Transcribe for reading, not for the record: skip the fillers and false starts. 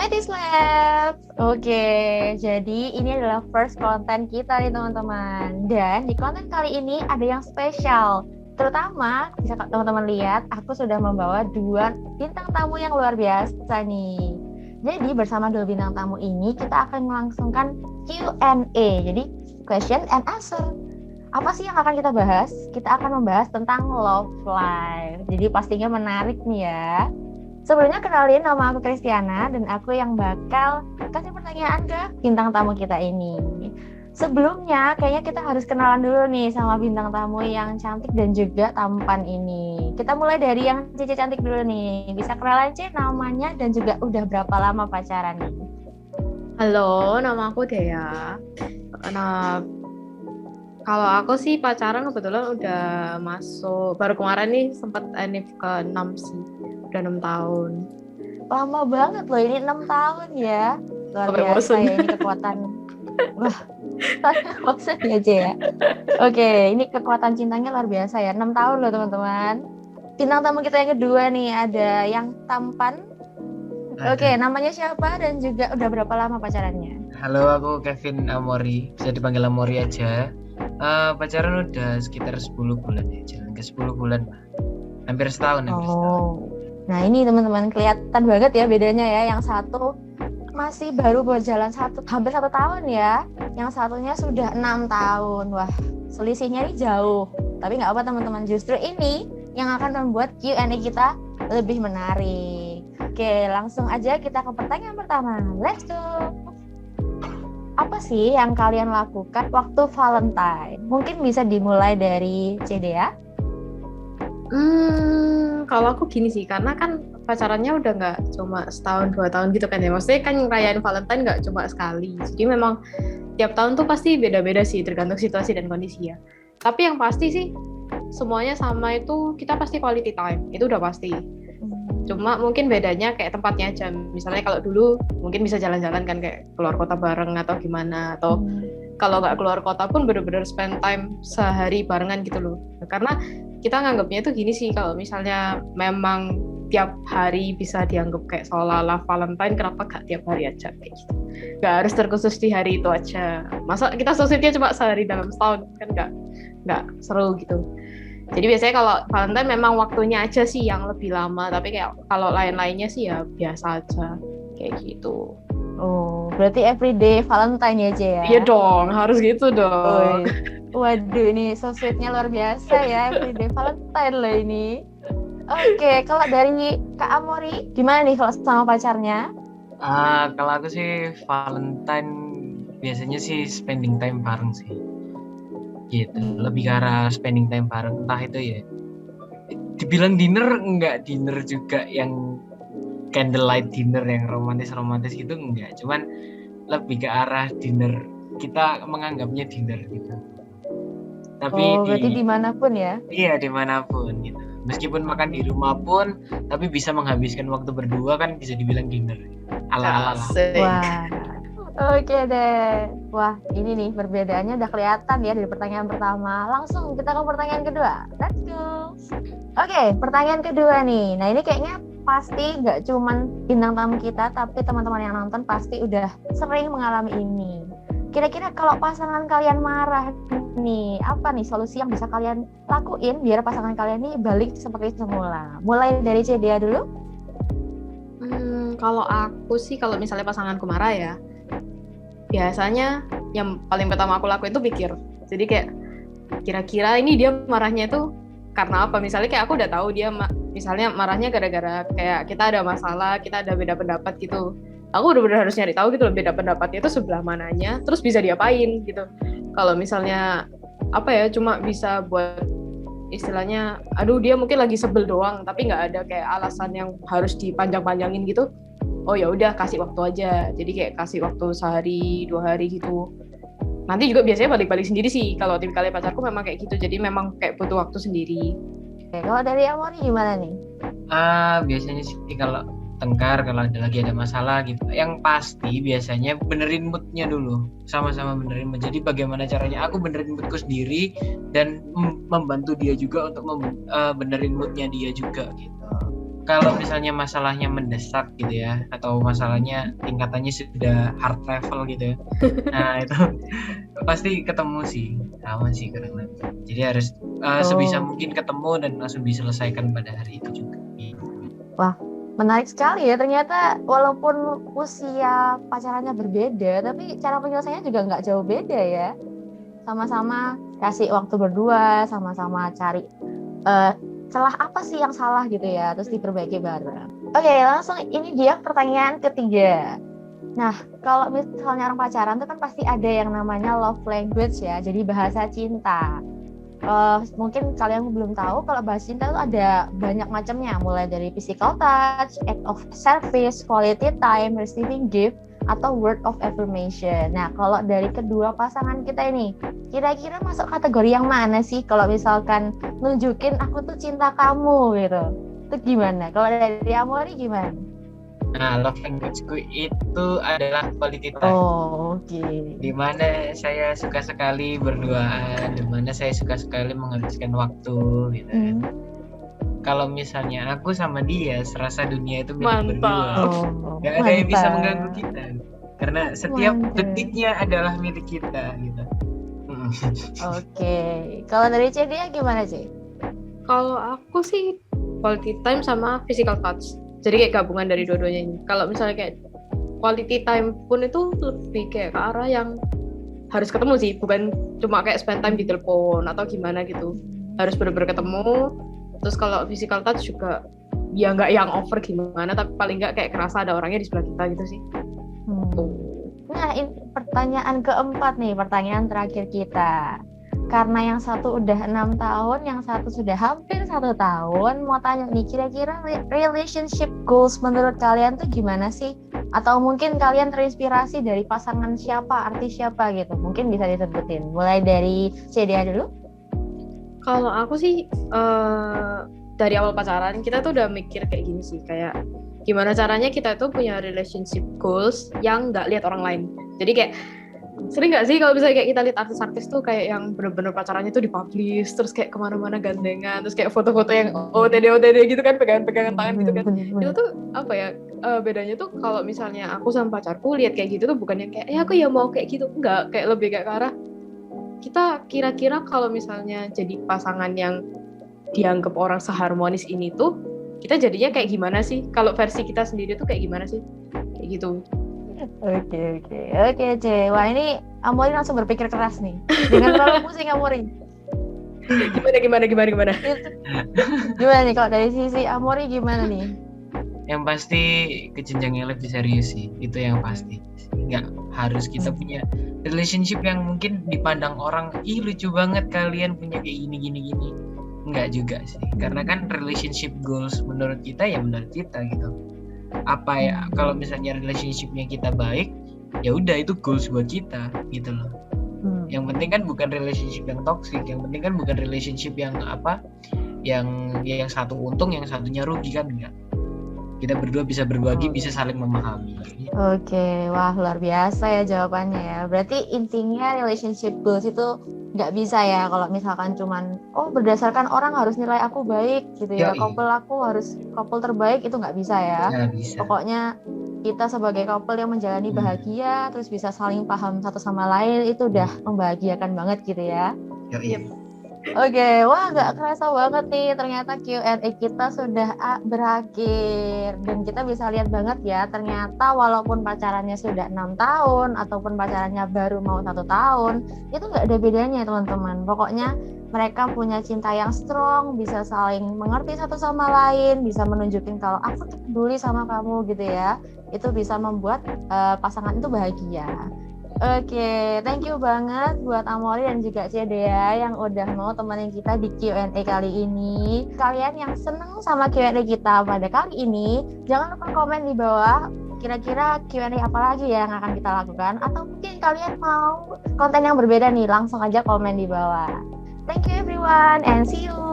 Mighty Lab. Oke, jadi ini adalah first konten kita nih teman-teman. Dan di konten kali ini ada yang spesial. Terutama bisa teman-teman lihat, aku sudah membawa dua bintang tamu yang luar biasa nih. Jadi bersama dua bintang tamu ini kita akan melangsungkan Q&A. Jadi question and answer. Apa sih yang akan kita bahas? Kita akan membahas tentang love life. Jadi pastinya menarik nih ya. Sebelumnya kenalin, nama aku Kristiana dan aku yang bakal kasih pertanyaan ke bintang tamu kita ini. Sebelumnya kayaknya kita harus kenalan dulu nih sama bintang tamu yang cantik dan juga tampan ini. Kita mulai dari yang Cici cantik dulu nih. Bisa kenalan Cici namanya dan juga udah berapa lama pacaran nih? Halo, nama aku Dea. Nah, kalau aku sih pacaran kebetulan udah masuk, baru kemarin nih sempat anniv ke-6 sih, udah 6 tahun. Lama banget loh, ini 6 tahun ya. Luar Sampai biasa bosen. ya, ini kekuatan. Wah, bosan ya J ya. Oke, ini kekuatan cintanya luar biasa ya. 6 tahun loh teman-teman. Bintang tamu kita yang kedua nih, ada yang tampan. Oke, namanya siapa dan juga udah berapa lama pacarannya? Halo, aku Kevin Amori, bisa dipanggil Amori aja. Pacaran udah sekitar 10 bulan ya, jalan ke 10 bulan lah. Hampir setahun. Nah ini teman-teman kelihatan banget ya bedanya ya. Yang satu masih baru berjalan hampir 1 tahun ya. Yang satunya sudah 6 tahun. Wah, selisihnya ini jauh. Tapi nggak apa teman-teman, justru ini yang akan membuat Q&A kita lebih menarik. Oke, langsung aja kita ke pertanyaan pertama. Let's go. Apa sih yang kalian lakukan waktu Valentine? Mungkin bisa dimulai dari Cedea. Kalau aku gini sih, karena kan pacarannya udah nggak cuma setahun 2 tahun gitu kan ya. Maksudnya kan ngerayain Valentine nggak cuma sekali. Jadi memang tiap tahun tuh pasti beda-beda sih, tergantung situasi dan kondisi ya. Tapi yang pasti sih semuanya sama, itu kita pasti quality time, itu udah pasti. Cuma mungkin bedanya kayak tempatnya aja. Misalnya kalau dulu mungkin bisa jalan-jalan kan, kayak keluar kota bareng atau gimana, atau kalau nggak keluar kota pun bener-bener spend time sehari barengan gitu loh. Karena kita nganggapnya itu gini sih, kalau misalnya memang tiap hari bisa dianggap kayak seolah-olah Valentine, kenapa gak tiap hari aja kayak gitu. Gak harus terkhusus di hari itu aja. Masa kita sosisnya cuma sehari dalam setahun, kan nggak seru gitu. Jadi biasanya kalau Valentine memang waktunya aja sih yang lebih lama, tapi kayak kalau lain-lainnya sih ya biasa aja kayak gitu. Oh, berarti everyday Valentine ya, J ya? Iya dong, harus gitu dong. Waduh, ini so sweetnya luar biasa ya, everyday Valentine loh ini. Oke, kalau dari Kak Amori, gimana nih kalau sama pacarnya? Kalau aku sih Valentine biasanya sih spending time bareng sih. Gitu, lebih ke arah spending time bareng, entah itu ya dibilang dinner, enggak dinner juga yang candlelight dinner yang romantis gitu, enggak, cuman lebih ke arah dinner, kita menganggapnya dinner gitu. Tapi berarti dimanapun ya? Iya, dimanapun gitu, meskipun makan di rumah pun, tapi bisa menghabiskan waktu berdua, kan bisa dibilang dinner ala-ala. Wah, oke deh. Wah, ini nih perbedaannya udah kelihatan ya dari pertanyaan pertama. Langsung kita ke pertanyaan kedua. Let's go. Oke, pertanyaan kedua nih. Nah, ini kayaknya pasti nggak cuman bintang tamu kita, tapi teman-teman yang nonton pasti udah sering mengalami ini. Kira-kira kalau pasangan kalian marah nih, apa nih solusi yang bisa kalian lakuin biar pasangan kalian nih balik seperti semula? Mulai dari Cedia dulu. Kalau aku sih, kalau misalnya pasanganku marah ya, biasanya yang paling pertama aku lakuin itu pikir. Jadi kayak kira-kira ini dia marahnya itu karena apa? Misalnya kayak aku udah tahu dia misalnya marahnya gara-gara kayak kita ada masalah, kita ada beda pendapat gitu. Aku benar-benar harus nyari tahu gitu loh, beda pendapatnya itu sebelah mananya, terus bisa diapain gitu. Kalau misalnya apa ya, cuma bisa buat istilahnya, aduh dia mungkin lagi sebel doang, tapi nggak ada kayak alasan yang harus dipanjang-panjangin gitu. Oh ya udah, kasih waktu aja. Jadi kayak kasih waktu sehari 2 hari gitu. Nanti juga biasanya balik-balik sendiri sih. Kalau tipikalnya pacarku memang kayak gitu. Jadi memang kayak butuh waktu sendiri. Oke, kalau dari Amori gimana nih? Biasanya sih kalau tengkar, kalau lagi ada masalah gitu, yang pasti biasanya benerin moodnya dulu, sama-sama benerin mood. Jadi bagaimana caranya aku benerin moodku sendiri dan membantu dia juga untuk benerin moodnya dia juga gitu. kalau misalnya masalahnya mendesak gitu ya, atau masalahnya tingkatannya sudah hard level gitu ya, nah itu pasti ketemu sih, sama sih kurang lebih. Jadi harus sebisa mungkin ketemu dan langsung diselesaikan pada hari itu juga. Wah, menarik sekali ya. Ternyata walaupun usia pacarannya berbeda, tapi cara penyelesaiannya juga nggak jauh beda ya. Sama-sama kasih waktu berdua, sama-sama cari celah apa sih yang salah gitu ya, terus diperbaiki bareng. Oke, langsung ini dia pertanyaan ketiga. Nah, kalau misalnya orang pacaran tuh kan pasti ada yang namanya love language ya, jadi bahasa cinta. Mungkin kalian belum tahu kalau bahasa cinta itu ada banyak macamnya, mulai dari physical touch, act of service, quality time, receiving gift, atau word of affirmation. Nah, kalau dari kedua pasangan kita ini, kira-kira masuk kategori yang mana sih? Kalau misalkan nunjukin aku tuh cinta kamu gitu, itu gimana? Kalau dari Amori gimana? Nah, love language-ku itu adalah quality time. Oh, oke. Dimana saya suka sekali berduaan, dimana saya suka sekali menghabiskan waktu gitu kan. Kalau misalnya aku sama dia serasa dunia itu milik berdua, nggak ada yang bisa mengganggu kita karena setiap detiknya adalah milik kita gitu. Oke. Kalau dari Cedia gimana sih? Kalau aku sih quality time sama physical touch, jadi kayak gabungan dari dua-duanya ini. Kalau misalnya kayak quality time pun itu lebih kayak ke arah yang harus ketemu sih, bukan cuma kayak spend time di telepon atau gimana gitu, harus benar-benar ketemu. Terus kalau physical touch juga ya nggak yang over gimana, tapi paling nggak kayak kerasa ada orangnya di sebelah kita gitu sih. Nah, ini pertanyaan keempat nih, pertanyaan terakhir kita. Karena yang satu udah 6 tahun, yang satu sudah hampir 1 tahun, mau tanya nih, kira-kira relationship goals menurut kalian tuh gimana sih? Atau mungkin kalian terinspirasi dari pasangan siapa, artis siapa gitu? Mungkin bisa disebutin. Mulai dari Cedia dulu. Kalau aku sih dari awal pacaran kita tuh udah mikir kayak gini sih, kayak gimana caranya kita tuh punya relationship goals yang nggak lihat orang lain. Jadi kayak sering nggak sih kalau misalnya kayak kita lihat artis-artis tuh kayak yang bener-bener pacarannya tuh dipublish, terus kayak kemana-mana gandengan, terus kayak foto-foto yang OTD gitu kan, pegangan-pegangan tangan gitu kan. Itu tuh apa ya, bedanya tuh kalau misalnya aku sama pacarku lihat kayak gitu tuh bukan yang kayak aku ya mau kayak gitu, enggak, kayak lebih kayak ke arah kita kira-kira kalau misalnya jadi pasangan yang dianggap orang seharmonis ini tuh kita jadinya kayak gimana sih, kalau versi kita sendiri tuh kayak gimana sih, kayak gitu. Oke, C. Wah, ini Amori langsung berpikir keras nih. Dengan terlalu pusing Amori. Gimana? Gimana nih kalau dari sisi Amori gimana nih? Yang pasti ke jenjang yang lebih serius sih, itu yang pasti. Nggak harus kita punya relationship yang mungkin dipandang orang, ih lucu banget kalian punya kayak gini. Nggak juga sih, karena kan relationship goals menurut kita ya menurut kita gitu. Apa ya, kalau misalnya relationshipnya kita baik, ya udah itu goals buat kita gitu loh. Yang penting kan bukan relationship yang toxic, yang penting kan bukan relationship yang apa, yang satu untung yang satunya rugi, kan enggak. Kita berdua bisa berbagi, bisa saling memahami. Oke, wah luar biasa ya jawabannya ya. Berarti intinya relationship goals itu nggak bisa ya kalau misalkan cuman berdasarkan orang harus nilai aku baik gitu ya. Couple aku harus couple terbaik, itu nggak bisa ya. Nggak bisa. Pokoknya kita sebagai couple yang menjalani bahagia, terus bisa saling paham satu sama lain, itu udah membahagiakan banget gitu ya. Oke, wah gak kerasa banget nih, ternyata Q&A kita sudah berakhir. Dan kita bisa lihat banget ya, ternyata walaupun pacarannya sudah 6 tahun, ataupun pacarannya baru mau 1 tahun, itu gak ada bedanya teman-teman. Pokoknya mereka punya cinta yang strong, bisa saling mengerti satu sama lain, bisa menunjukin kalau aku peduli sama kamu gitu ya. Itu bisa membuat pasangan itu bahagia. Oke, thank you banget buat Amori dan juga Cedea yang udah mau temenin kita di Q&A kali ini. Kalian yang seneng sama Q&A kita pada kali ini, jangan lupa komen di bawah kira-kira Q&A apa lagi ya yang akan kita lakukan, atau mungkin kalian mau konten yang berbeda nih, langsung aja komen di bawah. Thank you everyone and see you.